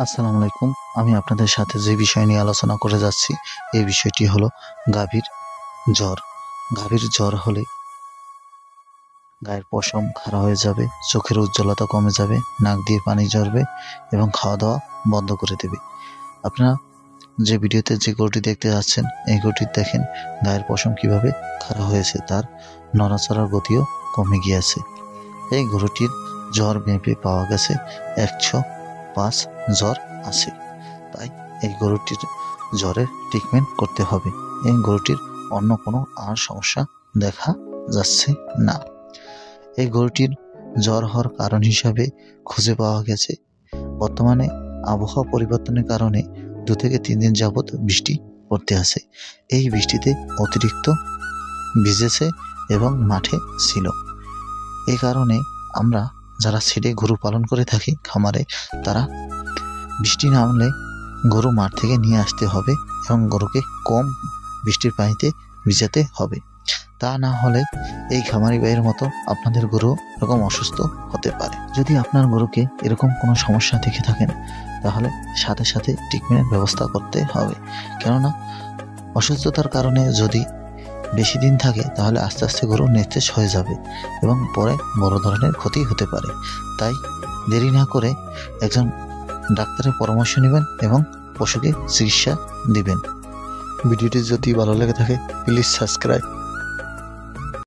আসসালামু আলাইকুম। আমি আপনাদের সাথে যে বিষয় নিয়ে আলোচনা করে যাচ্ছি এই বিষয়টি হলো গাভীর জ্বর। গাভীর জ্বর হলে গায়ের পশম খাড়া হয়ে যাবে, চোখের উজ্জ্বলতা কমে যাবে, নাক দিয়ে পানি ঝরবে এবং খাওয়া দাওয়া বন্ধ করে দেবে। আপনারা যে ভিডিওতে যে গরুটি দেখতে যাচ্ছেন এই গরুটি দেখেন গায়ের পশম কিভাবে খাড়া হয়েছে, তার নড়াচড়ার গতিও কমে গিয়েছে। এই গরুটির জ্বর মেপে পাওয়া গেছে 105 জ্বর আছে। তাই এই গরুটির জ্বরের ট্রিটমেন্ট করতে হবে। এই গরুটির অন্য কোনো আর সমস্যা দেখা যাচ্ছে না। এই গরুটির জ্বর হওয়ার কারণ হিসাবে খুঁজে পাওয়া গেছে বর্তমানে আবহাওয়া পরিবর্তনের কারণে 2 থেকে 3 দিন যাবৎ বৃষ্টি পড়তে আছে। এই বৃষ্টিতে অতিরিক্ত ভিজেছে এবং মাঠে ছিল। এই কারণে আমরা যারা ছেড়ে গরু পালন করে থাকি খামারে, তারা বৃষ্টি নামলে গরু মাঠ থেকে নিয়ে আসতে হবে এবং গরুকে কম বৃষ্টির পানিতে ভিজাতে হবে। তা না হলে এই খামারি ভাইয়ের মতো আপনাদের গরু এরকম অসুস্থ হতে পারে। যদি আপনার গরুকে এরকম কোনো সমস্যা দেখে থাকেন তাহলে সাথে সাথে ট্রিটমেন্টের ব্যবস্থা করতে হবে। কেননা অসুস্থতার কারণে যদি বেশি দিন থাকে তাহলে আস্তে আস্তে গরু নিস্তেজ হয়ে যাবে এবং পরে বড় ধরনের ক্ষতি হতে পারে। তাই দেরি না করে একজন ডাক্তারের পরামর্শ নেবেন এবং পশুকে চিকিৎসা দিবেন। ভিডিওটি যদি ভালো লেগে থাকে প্লিজ সাবস্ক্রাইব